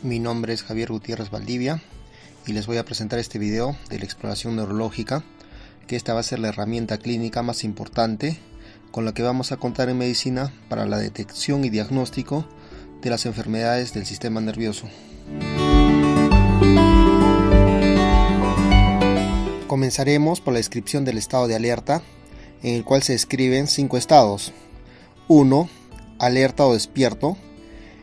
Mi nombre es Javier Gutiérrez Valdivia y les voy a presentar este video de la exploración neurológica, que esta va a ser la herramienta clínica más importante con la que vamos a contar en medicina para la detección y diagnóstico de las enfermedades del sistema nervioso. Comenzaremos por la descripción del estado de alerta, en el cual se describen 5 estados. 1. Alerta o despierto.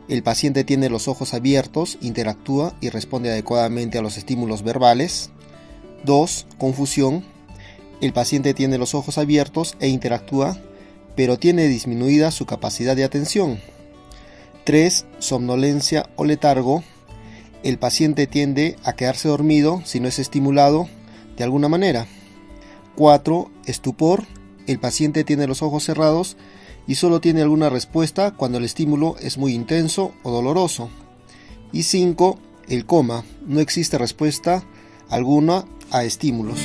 El paciente tiene los ojos abiertos, interactúa y responde adecuadamente a los estímulos verbales. 2. Confusión. El paciente tiene los ojos abiertos e interactúa, pero tiene disminuida su capacidad de atención. 3. Somnolencia o letargo. El paciente tiende a quedarse dormido si no es estimulado de alguna manera. 4. Estupor. El paciente tiene los ojos cerrados y solo tiene alguna respuesta cuando el estímulo es muy intenso o doloroso. Y 5. El coma. No existe respuesta alguna a estímulos.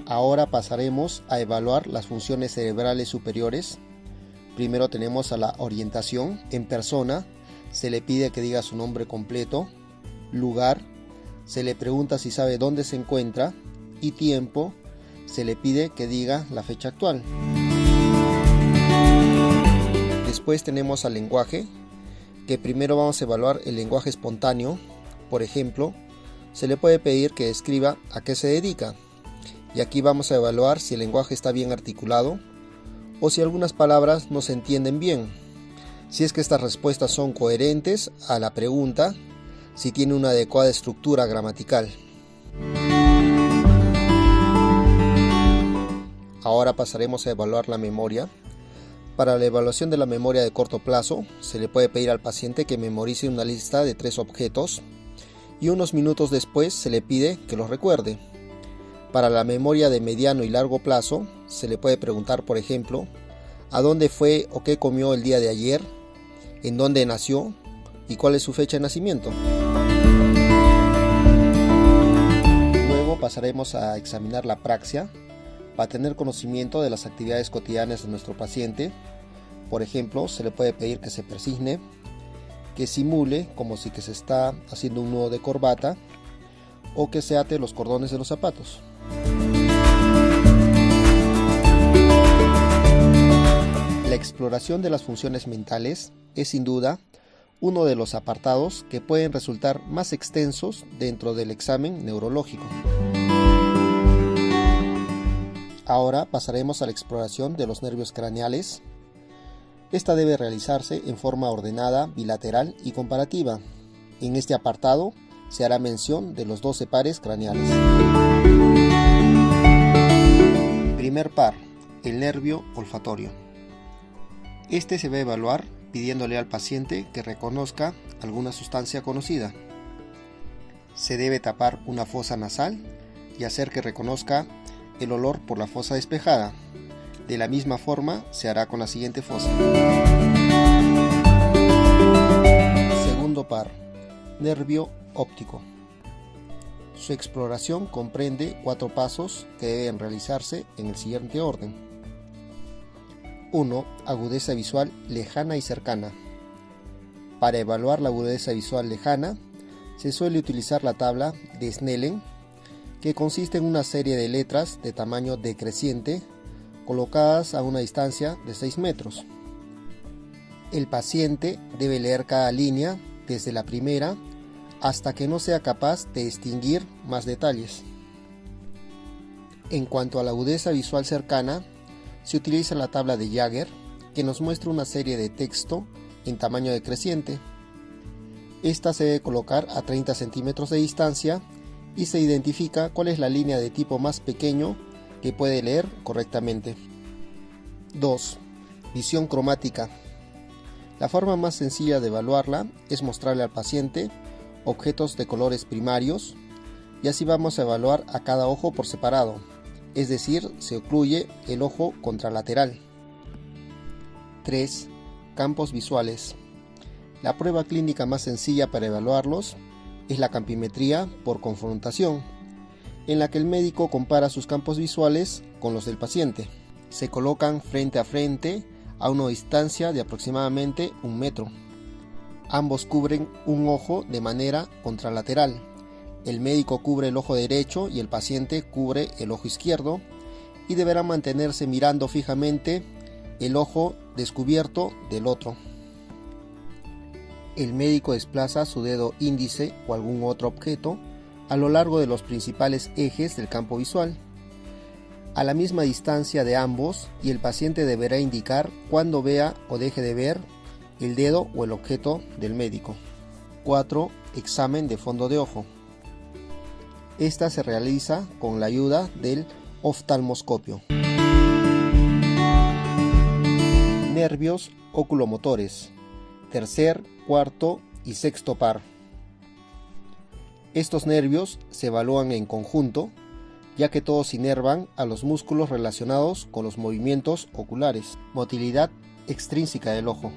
Ahora pasaremos a evaluar las funciones cerebrales superiores. Primero tenemos a la orientación. En persona se le pide que diga su nombre completo, lugar, se le pregunta si sabe dónde se encuentra, y tiempo, se le pide que diga la fecha actual. Después tenemos al lenguaje, que primero vamos a evaluar el lenguaje espontáneo. Por ejemplo, se le puede pedir que describa a qué se dedica, y aquí vamos a evaluar si el lenguaje está bien articulado o si algunas palabras no se entienden bien, si es que estas respuestas son coherentes a la pregunta, si tiene una adecuada estructura gramatical. Ahora pasaremos a evaluar la memoria. Para la evaluación de la memoria de corto plazo, se le puede pedir al paciente que memorice una lista de 3 objetos y unos minutos después se le pide que los recuerde. Para la memoria de mediano y largo plazo, se le puede preguntar, por ejemplo, a dónde fue o qué comió el día de ayer, en dónde nació y cuál es su fecha de nacimiento. Luego pasaremos a examinar la praxia, para tener conocimiento de las actividades cotidianas de nuestro paciente. Por ejemplo, se le puede pedir que se persigne, que simule como si que se está haciendo un nudo de corbata o que se ate los cordones de los zapatos. La exploración de las funciones mentales es sin duda uno de los apartados que pueden resultar más extensos dentro del examen neurológico. Ahora pasaremos a la exploración de los nervios craneales. Esta debe realizarse en forma ordenada, bilateral y comparativa. En este apartado se hará mención de los 12 pares craneales. Primer par, el nervio olfatorio. Este se va a evaluar pidiéndole al paciente que reconozca alguna sustancia conocida. Se debe tapar una fosa nasal y hacer que reconozca el olor por la fosa despejada. De la misma forma se hará con la siguiente fosa. Segundo par, nervio óptico. Su exploración comprende 4 pasos que deben realizarse en el siguiente orden. 1. Agudeza visual lejana y cercana. Para evaluar la agudeza visual lejana, se suele utilizar la tabla de Snellen, que consiste en una serie de letras de tamaño decreciente colocadas a una distancia de 6 metros. El paciente debe leer cada línea desde la primera hasta que no sea capaz de distinguir más detalles. En cuanto a la agudeza visual cercana, se utiliza la tabla de Jagger, que nos muestra una serie de texto en tamaño decreciente. Esta se debe colocar a 30 centímetros de distancia y se identifica cuál es la línea de tipo más pequeño que puede leer correctamente. 2. Visión cromática. La forma más sencilla de evaluarla es mostrarle al paciente objetos de colores primarios y así vamos a evaluar a cada ojo por separado, es decir, se ocluye el ojo contralateral. 3. Campos visuales. La prueba clínica más sencilla para evaluarlos es la campimetría por confrontación. en la que el médico compara sus campos visuales con los del paciente. Se colocan frente a frente a una distancia de aproximadamente 1 metro. Ambos cubren un ojo de manera contralateral. El médico cubre el ojo derecho y el paciente cubre el ojo izquierdo, y deberán mantenerse mirando fijamente el ojo descubierto del otro. El médico desplaza su dedo índice o algún otro objeto a lo largo de los principales ejes del campo visual, a la misma distancia de ambos, y el paciente deberá indicar cuando vea o deje de ver el dedo o el objeto del médico. 4. Examen de fondo de ojo. Esta se realiza con la ayuda del oftalmoscopio. Nervios oculomotores. Tercer, cuarto y sexto par. Estos nervios se evalúan en conjunto, ya que todos inervan a los músculos relacionados con los movimientos oculares. Motilidad extrínseca del ojo.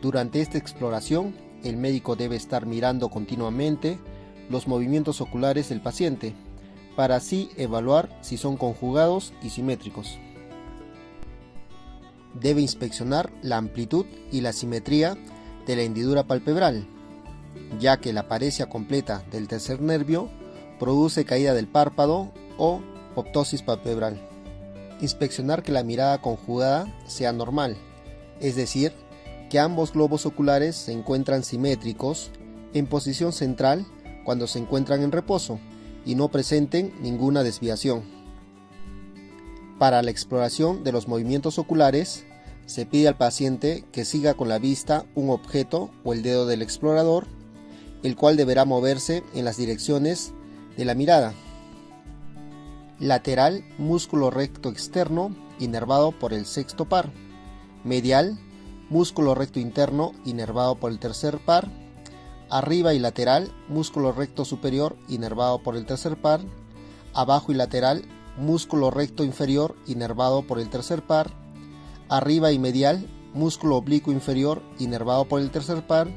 Durante esta exploración, el médico debe estar mirando continuamente los movimientos oculares del paciente, para así evaluar si son conjugados y simétricos. Debe inspeccionar la amplitud y la simetría de la hendidura palpebral, ya que la paresia completa del tercer nervio produce caída del párpado o ptosis palpebral. Inspeccionar que la mirada conjugada sea normal, es decir, que ambos globos oculares se encuentran simétricos en posición central cuando se encuentran en reposo y no presenten ninguna desviación. Para la exploración de los movimientos oculares, se pide al paciente que siga con la vista un objeto o el dedo del explorador, el cual deberá moverse en las direcciones de la mirada. Lateral, músculo recto externo inervado por el sexto par. Medial, músculo recto interno inervado por el tercer par. Arriba y lateral, músculo recto superior inervado por el tercer par. Abajo y lateral, músculo recto inferior inervado por el tercer par. Arriba y medial, músculo oblicuo inferior inervado por el tercer par.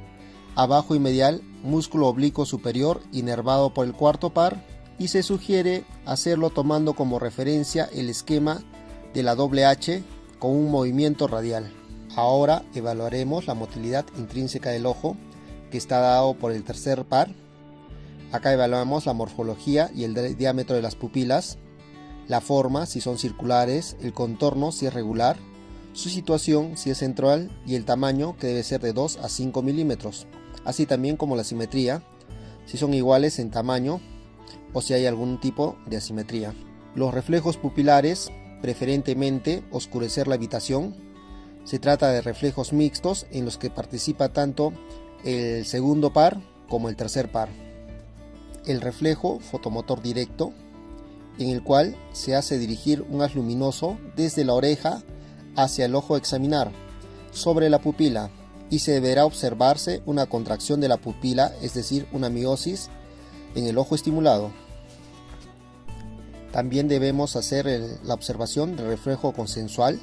Abajo y medial, músculo oblicuo superior inervado por el cuarto par. Y se sugiere hacerlo tomando como referencia el esquema de la doble H con un movimiento radial. Ahora evaluaremos la motilidad intrínseca del ojo, que está dado por el tercer par. Acá evaluamos la morfología y el diámetro de las pupilas, la forma, si son circulares, el contorno, si es regular, su situación, si es central, y el tamaño, que debe ser de 2 a 5 milímetros, así también como la simetría, si son iguales en tamaño o si hay algún tipo de asimetría. Los reflejos pupilares, preferentemente oscurecer la habitación. Se trata de reflejos mixtos en los que participa tanto el segundo par como el tercer par. El reflejo fotomotor directo, en el cual se hace dirigir un haz luminoso desde la oreja hacia el ojo a examinar, sobre la pupila, y se deberá observarse una contracción de la pupila, es decir, una miosis en el ojo estimulado. También debemos hacer la observación del reflejo consensual,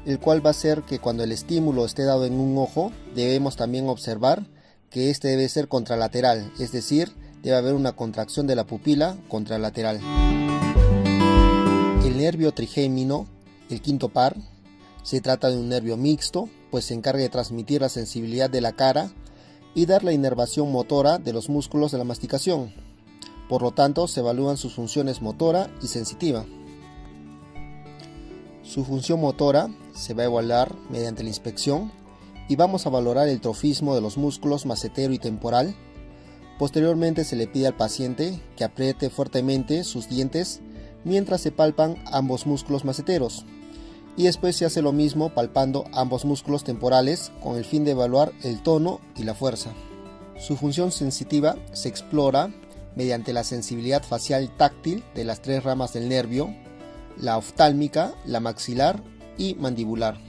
el cual va a hacer que cuando el estímulo esté dado en un ojo, debemos también observar que este debe ser contralateral, es decir, debe haber una contracción de la pupila contralateral. El nervio trigémino, el quinto par, se trata de un nervio mixto, pues se encarga de transmitir la sensibilidad de la cara y dar la inervación motora de los músculos de la masticación. Por lo tanto, se evalúan sus funciones motora y sensitiva. Su función motora se va a evaluar mediante la inspección y vamos a valorar el trofismo de los músculos macetero y temporal. Posteriormente se le pide al paciente que apriete fuertemente sus dientes mientras se palpan ambos músculos maceteros, y después se hace lo mismo palpando ambos músculos temporales con el fin de evaluar el tono y la fuerza. Su función sensitiva se explora mediante la sensibilidad facial táctil de las 3 ramas del nervio, la oftálmica, la maxilar y mandibular.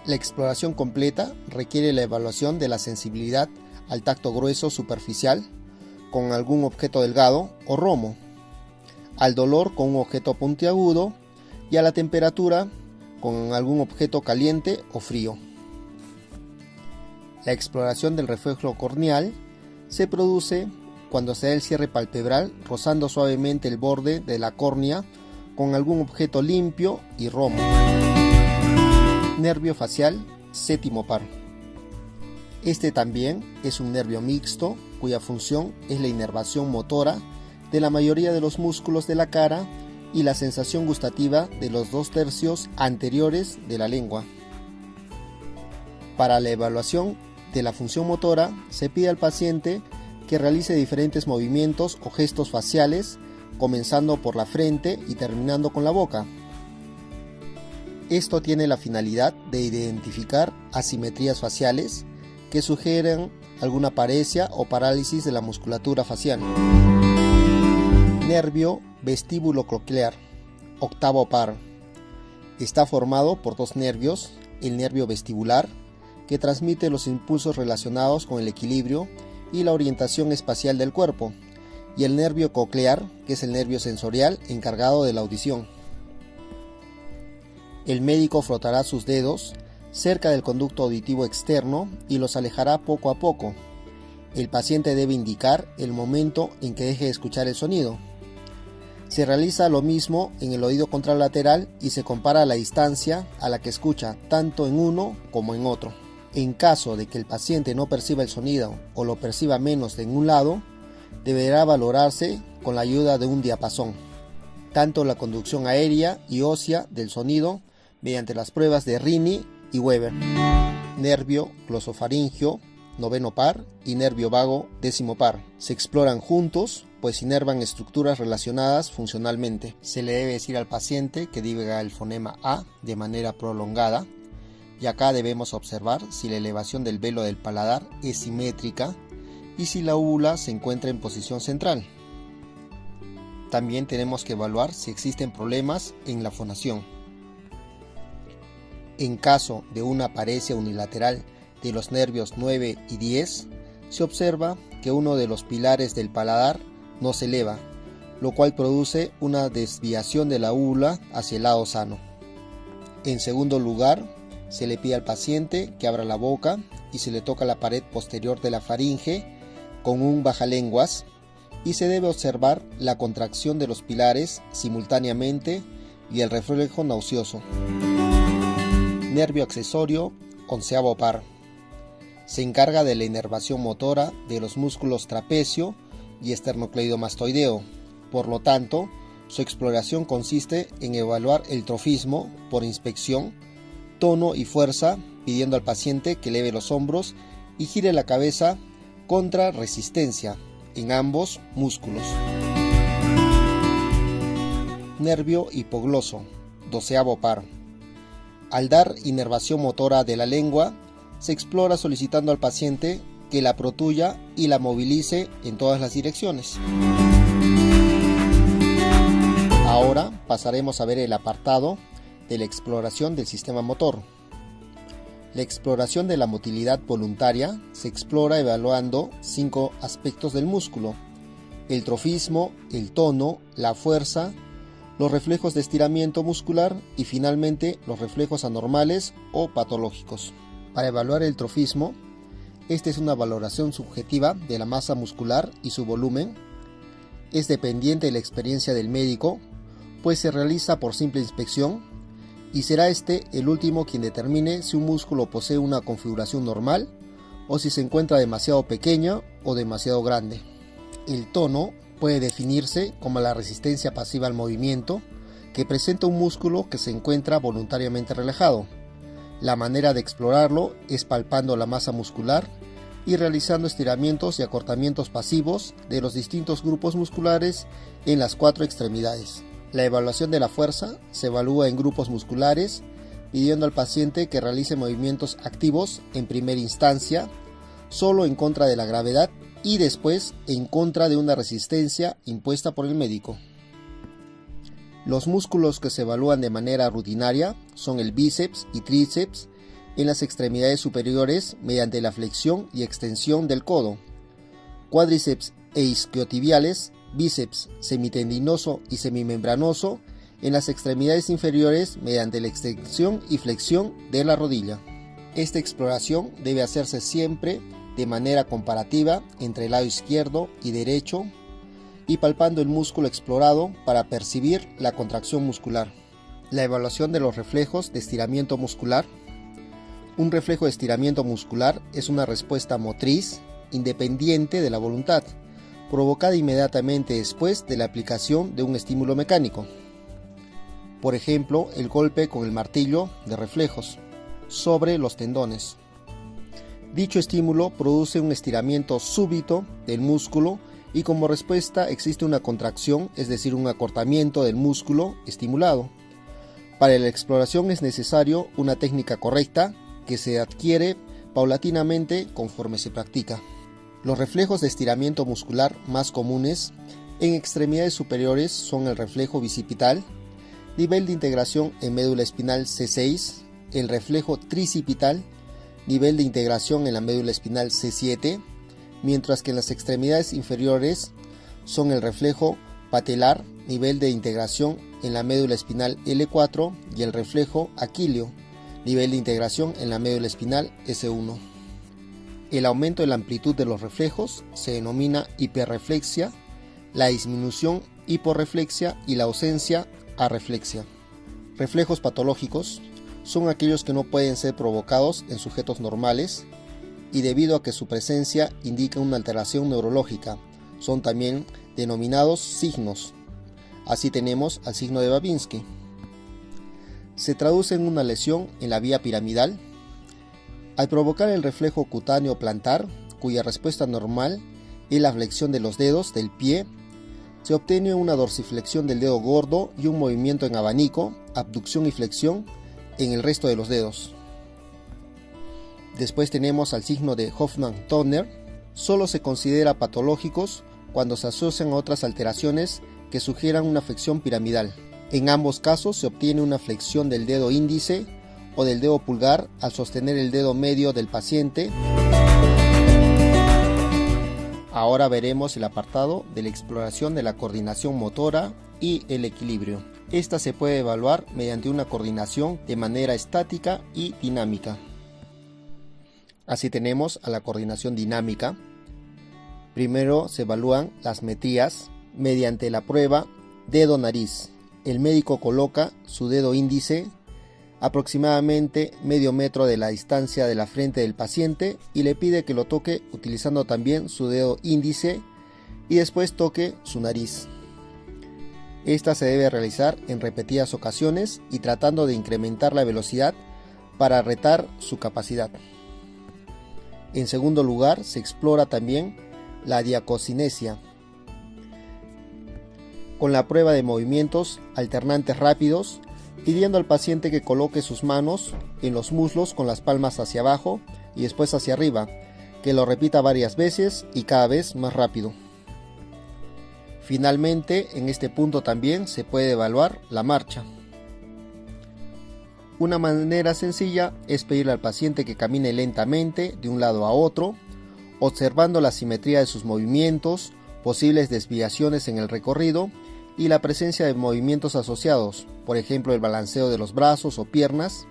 La exploración completa requiere la evaluación de la sensibilidad al tacto grueso superficial con algún objeto delgado o romo, al dolor con un objeto puntiagudo y a la temperatura con algún objeto caliente o frío. La exploración del reflejo corneal se produce cuando se da el cierre palpebral rozando suavemente el borde de la córnea con algún objeto limpio y romo. Nervio facial, séptimo par. Este también es un nervio mixto cuya función es la inervación motora de la mayoría de los músculos de la cara y la sensación gustativa de los 2/3 anteriores de la lengua. Para la evaluación de la función motora se pide al paciente que realice diferentes movimientos o gestos faciales, comenzando por la frente y terminando con la boca. Esto tiene la finalidad de identificar asimetrías faciales que sugieran alguna paresia o parálisis de la musculatura facial. Nervio vestíbulo-coclear, octavo par. Está formado por dos nervios, el nervio vestibular, que transmite los impulsos relacionados con el equilibrio y la orientación espacial del cuerpo, y el nervio coclear, que es el nervio sensorial encargado de la audición. El médico frotará sus dedos cerca del conducto auditivo externo y los alejará poco a poco. El paciente debe indicar el momento en que deje de escuchar el sonido. Se realiza lo mismo en el oído contralateral y se compara la distancia a la que escucha tanto en uno como en otro. En caso de que el paciente no perciba el sonido o lo perciba menos de en un lado, deberá valorarse con la ayuda de un diapasón, tanto la conducción aérea y ósea del sonido mediante las pruebas de Rini y Weber. Nervio glosofaringio, noveno par, y nervio vago, décimo par. Se exploran juntos, pues inervan estructuras relacionadas funcionalmente. Se le debe decir al paciente que diga el fonema A de manera prolongada, y acá debemos observar si la elevación del velo del paladar es simétrica y si la úvula se encuentra en posición central. También tenemos que evaluar si existen problemas en la fonación. En caso de una paresia unilateral de los nervios 9 y 10, se observa que uno de los pilares del paladar no se eleva, lo cual produce una desviación de la úvula hacia el lado sano. En segundo lugar, se le pide al paciente que abra la boca y se le toca la pared posterior de la faringe con un bajalenguas y se debe observar la contracción de los pilares simultáneamente y el reflejo nauseoso. Nervio accesorio, onceavo par. Se encarga de la inervación motora de los músculos trapecio y esternocleidomastoideo. Por lo tanto, su exploración consiste en evaluar el trofismo por inspección, tono y fuerza, pidiendo al paciente que eleve los hombros y gire la cabeza contra resistencia en ambos músculos. Nervio hipogloso, doceavo par. Al dar inervación motora de la lengua, se explora solicitando al paciente que la protuya y la movilice en todas las direcciones. Ahora pasaremos a ver el apartado de la exploración del sistema motor. La exploración de la motilidad voluntaria se explora evaluando 5 aspectos del músculo: el trofismo, el tono, la fuerza, los reflejos de estiramiento muscular y finalmente los reflejos anormales o patológicos. Para evaluar el trofismo, esta es una valoración subjetiva de la masa muscular y su volumen. Es dependiente de la experiencia del médico, pues se realiza por simple inspección y será este el último quien determine si un músculo posee una configuración normal o si se encuentra demasiado pequeño o demasiado grande. El tono puede definirse como la resistencia pasiva al movimiento que presenta un músculo que se encuentra voluntariamente relajado. La manera de explorarlo es palpando la masa muscular y realizando estiramientos y acortamientos pasivos de los distintos grupos musculares en las 4 extremidades. La evaluación de la fuerza se evalúa en grupos musculares, pidiendo al paciente que realice movimientos activos en primera instancia, solo en contra de la gravedad y después en contra de una resistencia impuesta por el médico. Los músculos que se evalúan de manera rutinaria son el bíceps y tríceps en las extremidades superiores mediante la flexión y extensión del codo, cuádriceps e isquiotibiales, bíceps semitendinoso y semimembranoso en las extremidades inferiores mediante la extensión y flexión de la rodilla. Esta exploración debe hacerse siempre de manera comparativa entre el lado izquierdo y derecho y palpando el músculo explorado para percibir la contracción muscular. La evaluación de los reflejos de estiramiento muscular. Un reflejo de estiramiento muscular es una respuesta motriz independiente de la voluntad, provocada inmediatamente después de la aplicación de un estímulo mecánico. Por ejemplo, el golpe con el martillo de reflejos sobre los tendones. Dicho estímulo produce un estiramiento súbito del músculo y como respuesta existe una contracción, es decir, un acortamiento del músculo estimulado. Para la exploración es necesario una técnica correcta que se adquiere paulatinamente conforme se practica. Los reflejos de estiramiento muscular más comunes en extremidades superiores son el reflejo bicipital, nivel de integración en médula espinal C6, el reflejo tricipital, nivel de integración en la médula espinal C7, mientras que en las extremidades inferiores son el reflejo patelar, nivel de integración en la médula espinal L4 y el reflejo aquileo, nivel de integración en la médula espinal S1. El aumento de la amplitud de los reflejos se denomina hiperreflexia, la disminución hiporreflexia y la ausencia arreflexia. Reflejos patológicos son aquellos que no pueden ser provocados en sujetos normales y debido a que su presencia indica una alteración neurológica, son también denominados signos. Así tenemos al signo de Babinski. Se traduce en una lesión en la vía piramidal. Al provocar el reflejo cutáneo plantar, cuya respuesta normal es la flexión de los dedos del pie, se obtiene una dorsiflexión del dedo gordo y un movimiento en abanico, abducción y flexión en el resto de los dedos. Después tenemos al signo de Hoffmann-Turner. Solo se considera patológicos cuando se asocian a otras alteraciones que sugieran una flexión piramidal. En ambos casos se obtiene una flexión del dedo índice o del dedo pulgar al sostener el dedo medio del paciente. Ahora veremos el apartado de la exploración de la coordinación motora y el equilibrio. Esta se puede evaluar mediante una coordinación de manera estática y dinámica. Así tenemos a la coordinación dinámica. Primero se evalúan las metrías mediante la prueba dedo-nariz. El médico coloca su dedo índice aproximadamente medio metro de la distancia de la frente del paciente y le pide que lo toque utilizando también su dedo índice y después toque su nariz. Esta se debe realizar en repetidas ocasiones y tratando de incrementar la velocidad para retar su capacidad. En segundo lugar, se explora también la diacocinesia, con la prueba de movimientos alternantes rápidos, pidiendo al paciente que coloque sus manos en los muslos con las palmas hacia abajo y después hacia arriba, que lo repita varias veces y cada vez más rápido. Finalmente, en este punto también se puede evaluar la marcha. Una manera sencilla es pedirle al paciente que camine lentamente de un lado a otro, observando la simetría de sus movimientos, posibles desviaciones en el recorrido y la presencia de movimientos asociados, por ejemplo el balanceo de los brazos o piernas.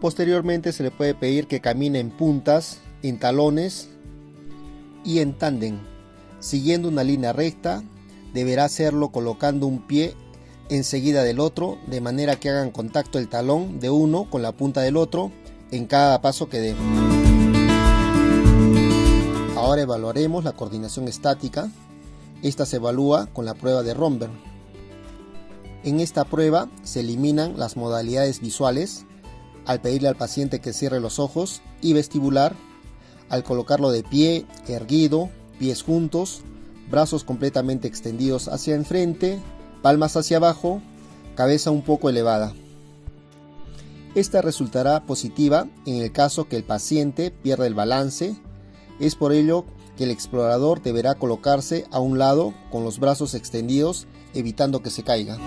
Posteriormente se le puede pedir que camine en puntas, en talones y en tándem. Siguiendo una línea recta, deberá hacerlo colocando un pie enseguida del otro, de manera que hagan contacto el talón de uno con la punta del otro en cada paso que dé. Ahora evaluaremos la coordinación estática. Esta se evalúa con la prueba de Romberg. En esta prueba se eliminan las modalidades visuales al pedirle al paciente que cierre los ojos y vestibular, al colocarlo de pie, erguido, pies juntos, brazos completamente extendidos hacia enfrente, palmas hacia abajo, cabeza un poco elevada. Esta resultará positiva en el caso que el paciente pierda el balance. Es por ello que el explorador deberá colocarse a un lado con los brazos extendidos, evitando que se caiga.